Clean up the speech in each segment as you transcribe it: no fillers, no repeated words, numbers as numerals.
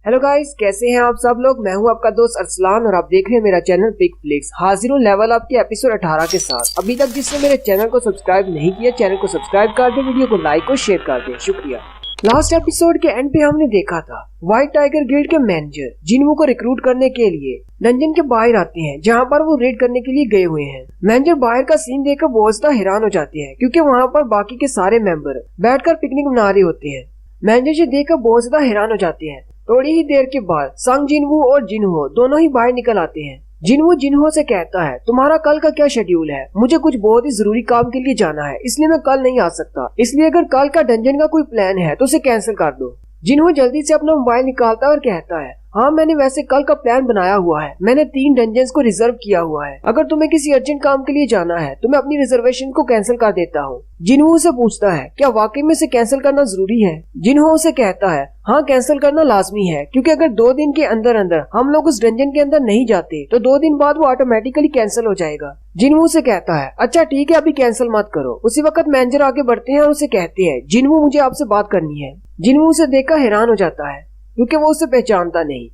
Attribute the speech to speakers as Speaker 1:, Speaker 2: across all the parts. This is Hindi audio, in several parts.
Speaker 1: हेलो गाइस, कैसे हैं आप सब लोग। मैं हूं आपका दोस्त अरसलान और आप देख रहे हैं मेरा चैनल पिक फ्लिक्स। हाजिर हूं लेवल अप के एपिसोड 18 के साथ। अभी तक जिसने मेरे चैनल को सब्सक्राइब नहीं किया, चैनल को सब्सक्राइब कर दे, वीडियो को लाइक और शेयर कर दे, शुक्रिया। लास्ट एपिसोड के एंड पे हमने देखा था व्हाइट टाइगर गिल्ड के मैनेजर जिन्वू को रिक्रूट करने के लिए डंजन के बाहर आते हैं, जहाँ पर वो रेड करने के लिए गए हुए हैं। मैनेजर बाहर का सीन देखकर बहुत ज्यादा हैरान हो जाते हैं, क्योंकि वहाँ पर बाकी के सारे मेंबर बैठकर पिकनिक मना रहे होते हैं। मैनेजर से देखकर बहुत ज्यादा हैरान हो जाते हैं। थोड़ी ही देर के बाद संग जिनवू और जिनहो दोनों ही बाहर निकल आते हैं। जिनवू जिनहो से कहता है, तुम्हारा कल का क्या शेड्यूल है? मुझे कुछ बहुत ही जरूरी काम के लिए जाना है, इसलिए मैं कल नहीं आ सकता। इसलिए अगर कल का डंजन का कोई प्लान है तो उसे कैंसिल कर दो। जिनहो जल्दी से अपना मोबाइल निकालता है और कहता है, हाँ मैंने वैसे कल का प्लान बनाया हुआ है। मैंने 3 डंजन्स को रिजर्व किया हुआ है। अगर तुम्हें किसी अर्जेंट काम के लिए जाना है तो मैं अपनी रिजर्वेशन को कैंसिल कर देता हूँ। जिनहो से पूछता है, क्या वाकई में से कैंसिल करना जरूरी है? जिनहो से कहता है, हाँ कैंसिल करना लाजमी है, क्योंकि अगर 2 दिन के अंदर अंदर हम लोग उस डंजन के अंदर नहीं जाते तो 2 दिन बाद वो ऑटोमेटिकली कैंसिल हो जाएगा। जिनवू से कहता है, अच्छा ठीक है, अभी कैंसिल मत करो। उसी वक्त मैनेजर आगे बढ़ते हैं और उसे कहते हैं, जिनवू मुझे आपसे बात करनी है। जिनवू उसे देखकर हैरान हो जाता है, क्योंकि वो उसे पहचानता नहीं।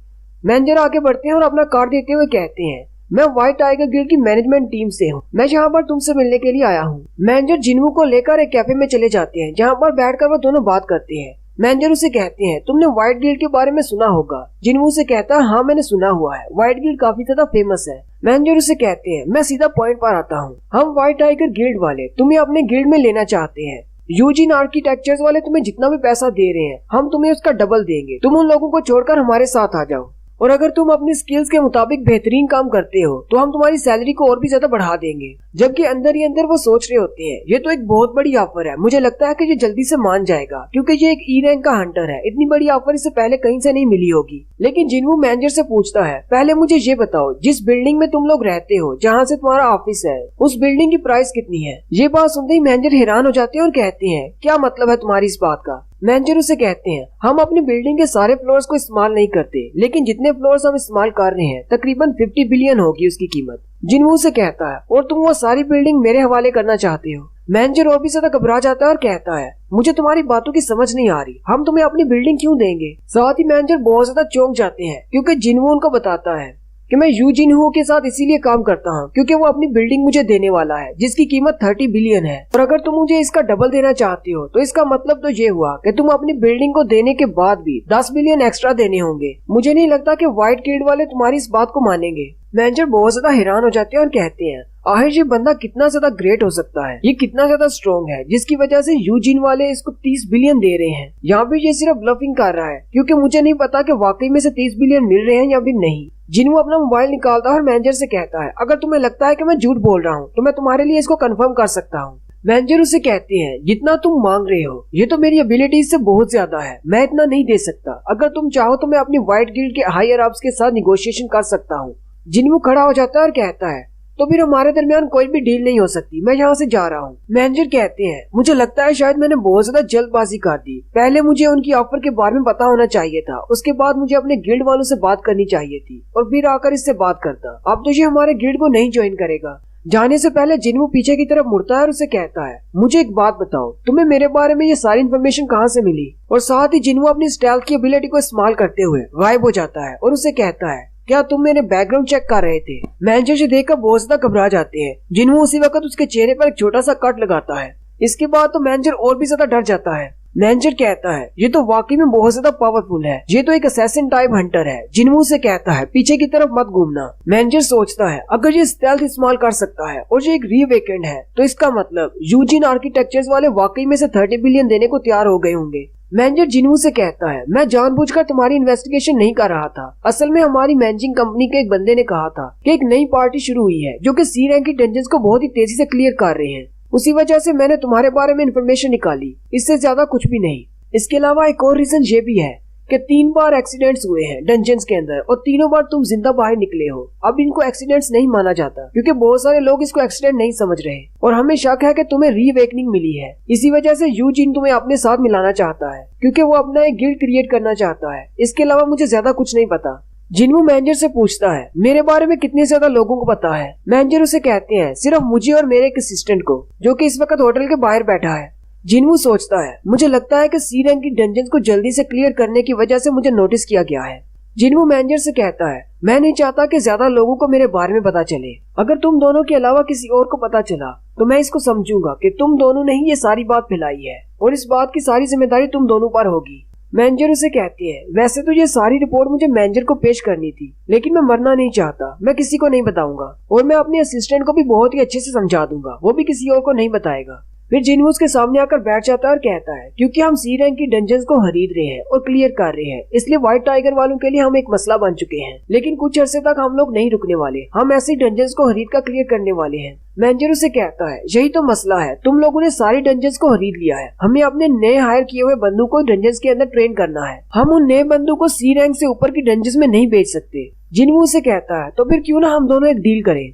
Speaker 1: मैनेजर आगे बढ़ते हैं और अपना कार्ड देते हुए कहते हैं, मैं व्हाइट टाइगर गिल्ड की मैनेजमेंट टीम से हूँ। मैं यहाँ पर तुमसे मिलने के लिए आया हूँ। मैनेजर जिनवू को लेकर एक कैफे में चले जाते हैं, जहाँ पर बैठकर वो दोनों बात करते हैं। मैनेजर उसे कहते हैं, तुमने व्हाइट गिल्ड के बारे में सुना होगा। जिनवू से कहता है, हाँ मैंने सुना हुआ है, व्हाइट गिल्ड काफी ज्यादा फेमस है। मैनेजर उसे कहते हैं, मैं सीधा पॉइंट पर आता हूँ। हम व्हाइट टाइगर गिल्ड वाले तुम्हें अपने गिल्ड में लेना चाहते हैं। यूजिन आर्किटेक्चर्स वाले तुम्हें जितना भी पैसा दे रहे हैं, हम तुम्हें उसका डबल देंगे। तुम उन लोगों को छोड़कर हमारे साथ आ जाओ, और अगर तुम अपनी स्किल्स के मुताबिक बेहतरीन काम करते हो तो हम तुम्हारी सैलरी को और भी ज्यादा बढ़ा देंगे। जबकि अंदर ही अंदर वो सोच रहे होते हैं, ये तो एक बहुत बड़ी ऑफर है। मुझे लगता है कि ये जल्दी से मान जाएगा, क्योंकि ये एक ई रैंक का हंटर है। इतनी बड़ी ऑफर इससे पहले कहीं से नहीं मिली होगी। लेकिन जिनवू मैनेजर से पूछता है, पहले मुझे ये बताओ, जिस बिल्डिंग में तुम लोग रहते हो, जहाँ से तुम्हारा ऑफिस है, उस बिल्डिंग की प्राइस कितनी है? ये बात सुनते ही मैनेजर हैरान हो जाते हैं और कहते हैं, क्या मतलब है तुम्हारी इस बात का? मैनेजर उसे कहते हैं, हम अपनी बिल्डिंग के सारे फ्लोर्स को इस्तेमाल नहीं करते, लेकिन जितने फ्लोर्स हम इस्तेमाल कर रहे हैं तकरीबन 50 बिलियन होगी उसकी कीमत। जिनवू से कहता है, और तुम वो सारी बिल्डिंग मेरे हवाले करना चाहते हो? मैनेजर और भी ज्यादा घबरा जाता है और कहता है, मुझे तुम्हारी बातों की समझ नहीं आ रही, हम तुम्हें अपनी बिल्डिंग क्यों देंगे? साथ ही मैनेजर बहुत ज्यादा चौंक जाते हैं, क्योंकि जिनवू उनको बताता है कि मैं यू जिनहो के साथ इसीलिए काम करता हूँ क्योंकि वो अपनी बिल्डिंग मुझे देने वाला है, जिसकी कीमत 30 बिलियन है। और अगर तुम मुझे इसका डबल देना चाहते हो तो इसका मतलब तो ये हुआ कि तुम अपनी बिल्डिंग को देने के बाद भी 10 बिलियन एक्स्ट्रा देने होंगे। मुझे नहीं लगता कि व्हाइट गिल्ड वाले तुम्हारी इस बात को मानेंगे। मैनेजर बहुत ज्यादा हैरान हो जाते हैं और कहते हैं, आखिर ये बंदा कितना ज्यादा ग्रेट हो सकता है, ये कितना ज्यादा स्ट्रॉन्ग है, जिसकी वजह से यूजिन वाले इसको 30 बिलियन दे रहे हैं। यहाँ पे ये सिर्फ ब्लफिंग कर रहा है, क्योंकि मुझे नहीं पता कि वाकई में से 30 बिलियन मिल रहे हैं या फिर नहीं। जिनवू अपना मोबाइल निकालता है और मैनेजर से कहता है, अगर तुम्हें लगता है कि मैं झूठ बोल रहा हूँ तो मैं तुम्हारे लिए इसको कंफर्म कर सकता हूँ। मैनेजर उसे कहते हैं, जितना तुम मांग रहे हो ये तो मेरी एबिलिटीज से बहुत ज्यादा है, मैं इतना नहीं दे सकता। अगर तुम चाहो तो मैं अपनी व्हाइट गिल्ड के हायर अप्स के साथ निगोशिएशन कर सकता हूँ। जिनवू खड़ा हो जाता है और कहता है, तो फिर हमारे दरमियान कोई भी डील नहीं हो सकती, मैं यहाँ से जा रहा हूँ। मैनेजर कहते हैं, मुझे लगता है शायद मैंने बहुत ज्यादा जल्दबाजी कर दी। पहले मुझे उनकी ऑफर के बारे में पता होना चाहिए था, उसके बाद मुझे अपने गिल्ड वालों से बात करनी चाहिए थी, और फिर आकर इससे बात करता। अब तो ये हमारे गिल्ड को नहीं ज्वाइन करेगा। जाने से पहले जिनवू पीछे की तरफ मुड़ता है और उसे कहता है, मुझे एक बात बताओ, तुम्हें मेरे बारे में ये सारी इन्फॉर्मेशन कहाँ से मिली? और साथ ही जिनवू अपनी स्टेल्थ की एबिलिटी को इस्तेमाल करते हुए गायब हो जाता है और उसे कहता है, क्या तुम मेरे बैकग्राउंड चेक कर रहे थे? मैनेजर से देखकर बहुत ज्यादा घबरा जाते हैं। जिनवू उसी वक्त उसके चेहरे पर एक छोटा सा कट लगाता है। इसके बाद तो मैनेजर और भी ज्यादा डर जाता है। मैनेजर कहता है, ये तो वाकई में बहुत ज्यादा पावरफुल है, ये तो एक असैसिन टाइप हंटर है। जिनवू से कहता है, पीछे की तरफ मत घूमना। मैनेजर सोचता है, अगर ये स्टेल्थ इस्तेमाल कर सकता है और ये एक रीवेकेंड है तो इसका मतलब यूजिन आर्किटेक्चर्स वाले वाकई में से 30 बिलियन देने को तैयार हो गए होंगे। मैनेजर जिनवू से कहता है, मैं जानबूझकर तुम्हारी इन्वेस्टिगेशन नहीं कर रहा था। असल में हमारी मैनेजिंग कंपनी के एक बंदे ने कहा था कि एक नई पार्टी शुरू हुई है जो कि सी रैंक की डंजन्स को बहुत ही तेजी से क्लियर कर रहे हैं। उसी वजह से मैंने तुम्हारे बारे में इन्फॉर्मेशन निकाली, इससे ज्यादा कुछ भी नहीं। इसके अलावा एक और रीजन ये भी है कि 3 बार एक्सीडेंट्स हुए हैं डंजन्स के अंदर और तीनों बार तुम जिंदा बाहर निकले हो। अब इनको एक्सीडेंट्स नहीं माना जाता, क्योंकि बहुत सारे लोग इसको एक्सीडेंट नहीं समझ रहे, और हमें शक है कि तुम्हें रीवेकनिंग मिली है। इसी वजह से यूजिन तुम्हें अपने साथ मिलाना चाहता है, क्योंकि वो अपना एक गिल्ड क्रिएट करना चाहता है। इसके अलावा मुझे ज्यादा कुछ नहीं पता। जिनवू मैनेजर से पूछता है, मेरे बारे में कितने ज्यादा लोगों को पता है? मैनेजर उसे कहते हैं, सिर्फ मुझे और मेरे एक असिस्टेंट को, जो कि इस वक्त होटल के बाहर बैठा है। जिनवू सोचता है, मुझे लगता है कि सी रैंक की डंजन को जल्दी से क्लियर करने की वजह से मुझे नोटिस किया गया है। जिनवू मैनेजर से कहता है, मैं नहीं चाहता कि ज्यादा लोगों को मेरे बारे में पता चले। अगर तुम दोनों के अलावा किसी और को पता चला तो मैं इसको समझूंगा कि तुम दोनों ने ही ये सारी बात फैलाई है और इस बात की सारी जिम्मेदारी तुम दोनों पर होगी। मैनेजर उसे कहती है, वैसे तो ये सारी रिपोर्ट मुझे मैनेजर को पेश करनी थी, लेकिन मैं मरना नहीं चाहता। मैं किसी को नहीं बताऊंगा और मैं अपने असिस्टेंट को भी बहुत ही अच्छे से समझा दूंगा, वो भी किसी और को नहीं बताएगा। फिर जिनवू उसके सामने आकर बैठ जाता है और कहता है, क्योंकि हम सी रैंक की डंजन्स को खरीद रहे हैं और क्लियर कर रहे हैं, इसलिए व्हाइट टाइगर वालों के लिए हम एक मसला बन चुके हैं। लेकिन कुछ अरसे तक हम लोग नहीं रुकने वाले, हम ऐसी डंजन्स को खरीद कर क्लियर करने वाले हैं। मैनेजर उसे कहता है, यही तो मसला है, तुम लोगों ने सारी डंजन्स को खरीद लिया है। हमें अपने नए हायर किए हुए बंदूक को डंजन्स के अंदर ट्रेन करना है। हम उन नए बंदूक को सी रैंक से ऊपर की डंजन्स में नहीं बेच सकते। जिनवू उसे कहता है, तो फिर क्यों ना हम दोनों एक डील करें।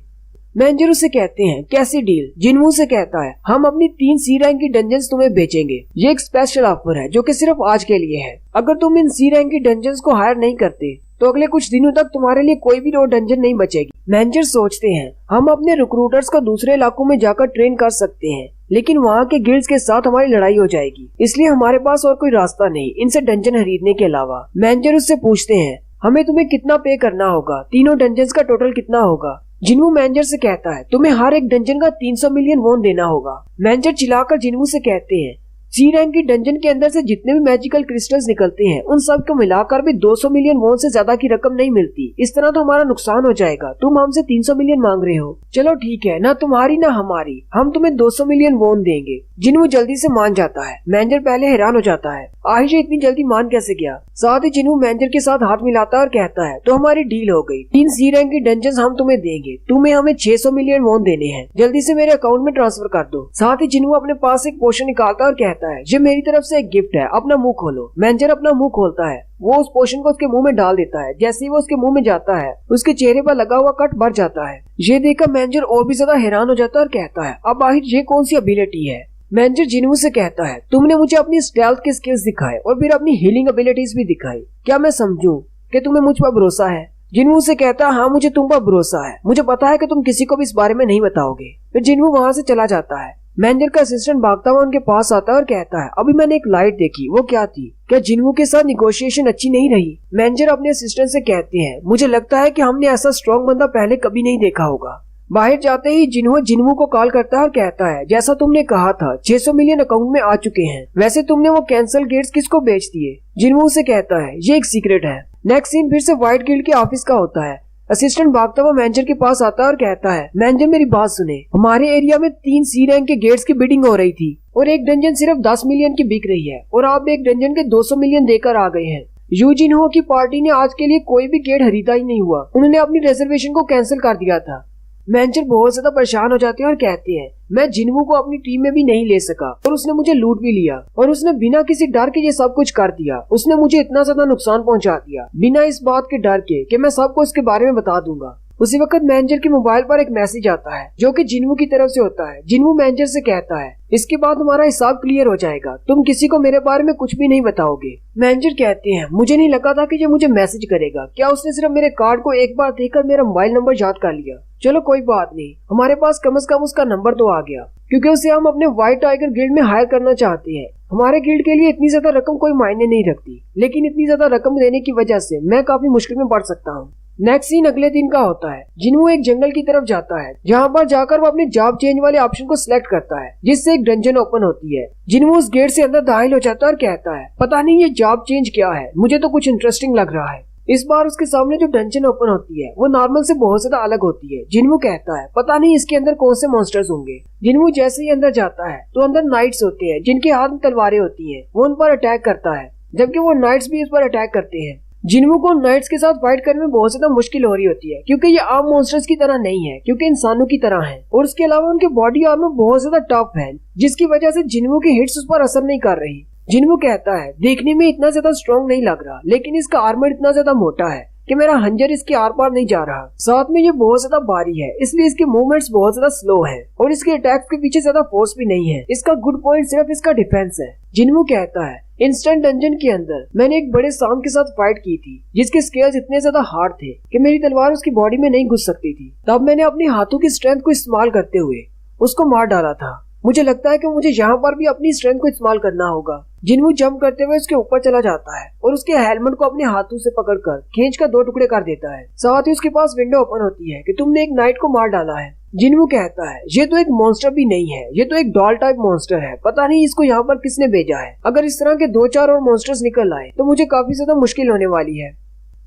Speaker 1: मैनेजर उसे कहते हैं, कैसी डील। जिनवू से कहता है, हम अपनी 3 सी रैंक की डंजन्स तुम्हें बेचेंगे। ये एक स्पेशल ऑफर है जो कि सिर्फ आज के लिए है। अगर तुम इन सी रैंक की डंजन्स को हायर नहीं करते तो अगले कुछ दिनों तक तुम्हारे लिए कोई भी और डंजन नहीं बचेगी। मैनेजर सोचते हैं, हम अपने रिक्रूटर्स को दूसरे इलाकों में जाकर ट्रेन कर सकते हैं, लेकिन वहाँ के गिल्ड्स के साथ हमारी लड़ाई हो जाएगी, इसलिए हमारे पास और कोई रास्ता नहीं इनसे डंजन खरीदने के अलावा। मैनेजर उससे पूछते हैं, हमें तुम्हें कितना पे करना होगा, तीनों डंजन्स का टोटल कितना होगा। जिनवू मैनेजर से कहता है, तुम्हें हर एक डंजन का 300 मिलियन वोन देना होगा। मैनेजर चिल्लाकर जिनवू से कहते हैं, सी रैंक की डंजन के अंदर से जितने भी मैजिकल क्रिस्टल्स निकलते हैं उन सब को मिलाकर भी 200 मिलियन वोन से ज्यादा की रकम नहीं मिलती। इस तरह तो हमारा नुकसान हो जाएगा। तुम हमसे 300 मिलियन मांग रहे हो, चलो ठीक है, ना तुम्हारी ना हमारी, हम तुम्हें 200 मिलियन वोन देंगे। जिनवू जल्दी से मान जाता है। मैनेजर पहले हैरान हो जाता है, आहिर इतनी जल्दी मान कैसे गया। साथ ही जिनवू मैनेजर के साथ हाथ मिलाता है और कहता है, तो हमारी डील हो गई, 3 सी रैंक की डंजन हम तुम्हें देंगे, तुम्हें हमें 600 मिलियन वोन देने हैं, जल्दी से मेरे अकाउंट में ट्रांसफर कर दो। साथ ही जिनवू अपने पास एक पोशन निकालता है और कहता है, ये मेरी तरफ से एक गिफ्ट है, अपना मुंह खोलो। मैनेजर अपना मुंह खोलता है, वो उस पोशन को उसके मुंह में डाल देता है। जैसे ही वो उसके मुंह में जाता है उसके चेहरे पर लगा हुआ कट बढ़ जाता है। ये देखकर मैनेजर और भी ज्यादा हैरान हो जाता है और कहता है, अब आखिर ये कौन सी एबिलिटी है। मैनेजर जिनवू से कहता है, तुमने मुझे अपनी स्टेल्थ के स्किल्स दिखाए और फिर अपनी हीलिंग एबिलिटीज भी दिखाई, क्या मैं समझूं कि तुम्हें मुझ पर भरोसा है। जिनवू से कहता है, हाँ मुझे तुम पर भरोसा है, मुझे पता है कि तुम किसी को भी इस बारे में नहीं बताओगे। फिर जिनवू वहाँ से चला जाता है। मैनेजर का असिस्टेंट भागता हुआ उनके पास आता है और कहता है, अभी मैंने एक लाइट देखी, वो क्या थी, क्या जिनवू के साथ निगोशिएशन अच्छी नहीं रही। मैनेजर अपने असिस्टेंट से कहते हैं, मुझे लगता है कि हमने ऐसा स्ट्रॉन्ग बंदा पहले कभी नहीं देखा होगा। बाहर जाते ही जिनवू को कॉल करता है और कहता है, जैसा तुमने कहा था 600 मिलियन अकाउंट में आ चुके हैं, वैसे तुमने वो कैंसल गेट्स किसको बेच दिए। जिनवू से कहता है, ये एक सीक्रेट है। नेक्स्ट सीन फिर से व्हाइट गिल्ड के ऑफिस का होता है। असिस्टेंट भागता हुआ मैनेजर के पास आता है और कहता है, मैनेजर मेरी बात सुने, हमारे एरिया में 3 सी रैंक के गेट्स की बिडिंग हो रही थी और एक डंजन सिर्फ 10 मिलियन की बिक रही है और आप एक डंजन के 200 मिलियन देकर आ गए हैं। जिनवू की पार्टी ने आज के लिए कोई भी गेट खरीदा ही नहीं हुआ, उन्होंने अपनी रिजर्वेशन को कैंसिल कर दिया था। मैनेजर बहुत ज्यादा परेशान हो जाते हैं और कहते हैं, मैं जिनवू को अपनी टीम में भी नहीं ले सका और उसने मुझे लूट भी लिया और उसने बिना किसी डर के ये सब कुछ कर दिया। उसने मुझे इतना ज्यादा नुकसान पहुंचा दिया बिना इस बात के डर के कि मैं सबको इसके बारे में बता दूंगा। उसी वक्त मैनेजर के मोबाइल पर एक मैसेज आता है जो कि जिनवू की तरफ से होता है। जिनवू मैनेजर से कहता है, इसके बाद हमारा हिसाब क्लियर हो जाएगा, तुम किसी को मेरे बारे में कुछ भी नहीं बताओगे। मैनेजर कहते हैं, मुझे नहीं लगा था कि ये मुझे मैसेज करेगा, क्या उसने सिर्फ मेरे कार्ड को एक बार देखकर मेरा मोबाइल नंबर याद कर लिया। चलो कोई बात नहीं, हमारे पास कम से कम उसका नंबर तो आ गया, क्योंकि उसे हम अपने व्हाइट टाइगर गिल्ड में हायर करना चाहते हैं। हमारे गिल्ड के लिए इतनी ज्यादा रकम कोई मायने नहीं रखती, लेकिन इतनी ज्यादा रकम देने की वजह से मैं काफी मुश्किल में पड़ सकता हूँ। नेक्स्ट सीन अगले दिन का होता है। जिनवू एक जंगल की तरफ जाता है, जहाँ पर जाकर वो अपने जॉब चेंज वाले ऑप्शन को सिलेक्ट करता है, जिससे एक डंजन ओपन होती है। जिनवू उस गेट से अंदर दाखिल हो जाता है और कहता है, पता नहीं ये जॉब चेंज क्या है, मुझे तो कुछ इंटरेस्टिंग लग रहा है। इस बार उसके सामने जो डंजन ओपन होती है वो नॉर्मल से बहुत ज्यादा अलग होती है। जिनवू कहता है, पता नहीं इसके अंदर कौन से मॉन्स्टर्स होंगे। जिनवू जैसे ही अंदर जाता है तो अंदर नाइट्स होते हैं जिनके हाथ में तलवारें होती हैं, वो उन पर अटैक करता है, जबकि वो नाइट्स भी इस पर अटैक करते हैं। जिनवू को नाइट्स के साथ फाइट करने में बहुत ज्यादा मुश्किल हो रही होती है, क्योंकि ये आम मॉन्स्टर्स की तरह नहीं है, क्योंकि इंसानों की तरह है और उसके अलावा उनके बॉडी आर्मर बहुत ज्यादा टफ है, जिसकी वजह से जिनवू की हिट्स उस पर असर नहीं कर रही। जिनवू कहता है, देखने में इतना ज्यादा स्ट्रॉन्ग नहीं लग रहा, लेकिन इसका आर्मर इतना ज्यादा मोटा है कि मेरा हंजर इसके आर पार नहीं जा रहा। साथ में ये बहुत ज्यादा भारी है, इसलिए इसके मूवमेंट्स बहुत ज्यादा स्लो हैं और इसके अटैक्स के पीछे ज्यादा फोर्स भी नहीं है। इसका गुड पॉइंट सिर्फ इसका डिफेंस है। जिनवू कहता है, इंस्टेंट डंजन के अंदर मैंने एक बड़े सांप के साथ फाइट की थी, जिसके स्केल्स इतने ज्यादा हार्ड थे कि मेरी तलवार उसकी बॉडी में नहीं घुस सकती थी। तब मैंने अपने हाथों की स्ट्रेंथ को इस्तेमाल करते हुए उसको मार डाला था। मुझे लगता है कि मुझे यहाँ पर भी अपनी स्ट्रेंथ को इस्तेमाल करना होगा। जिन्हों जंप करते हुए उसके ऊपर चला जाता है और उसके हेलमेट को अपने हाथों से पकड़कर खींच कर 2 टुकड़े कर देता है। साथ ही उसके पास विंडो ओपन होती है कि तुमने एक नाइट को मार डाला है। जिन्हों कहता है ये तो एक मॉन्स्टर भी नहीं है, ये तो एक डॉल टाइप मॉन्स्टर है, पता नहीं इसको यहाँ पर किसने भेजा है। अगर इस तरह के 2-4 और मॉन्स्टर्स निकल आए तो मुझे काफी ज्यादा मुश्किल होने वाली है।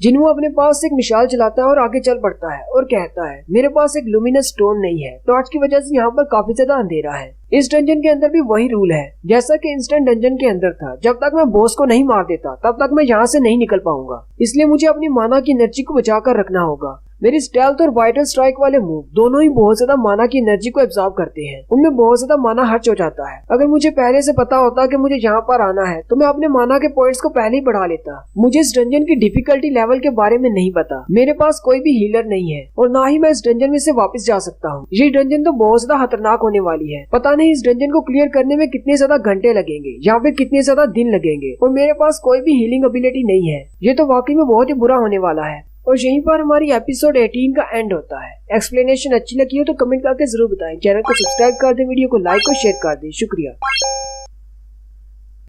Speaker 1: जिन्हों अपने पास एक मिसाल चलाता है और आगे चल पड़ता है और कहता है मेरे पास एक लुमिनस स्टोन नहीं है, टॉर्च की वजह से यहाँ पर काफी ज्यादा अंधेरा है। इस डंजन के अंदर भी वही रूल है जैसा कि इंस्टेंट डंजन के अंदर था, जब तक मैं बॉस को नहीं मार देता तब तक मैं यहाँ से नहीं निकल पाऊंगा। इसलिए मुझे अपनी माना की एनर्जी को बचा कर रखना होगा। मेरी स्टेल्थ और वाइटल स्ट्राइक वाले मूव दोनों ही बहुत ज्यादा माना की एनर्जी को एब्जॉर्ब करते हैं, उनमें बहुत ज्यादा माना खर्च हो जाता है। अगर मुझे पहले से पता होता कि मुझे यहाँ पर आना है तो मैं अपने माना के पॉइंट्स को पहले ही बढ़ा लेता। मुझे इस डंजन की डिफिकल्टी लेवल के बारे में नहीं पता, मेरे पास कोई भी हीलर नहीं है और ना ही मैं इस डंजन में से वापस जा सकता हूँ। ये डंजन तो बहुत ज्यादा खतरनाक होने वाली है। पता नहीं इस डंजन को क्लियर करने में कितने ज्यादा घंटे लगेंगे या फिर कितने ज्यादा दिन लगेंगे और मेरे पास कोई भी हीलिंग एबिलिटी नहीं है। ये तो वाकई में बहुत ही बुरा होने वाला है। और यहीं पर हमारी एपिसोड 18 का एंड होता है। एक्सप्लेनेशन अच्छी लगी हो तो कमेंट करके जरूर बताएं। चैनल को सब्सक्राइब कर दें, वीडियो को लाइक और शेयर कर दें। शुक्रिया।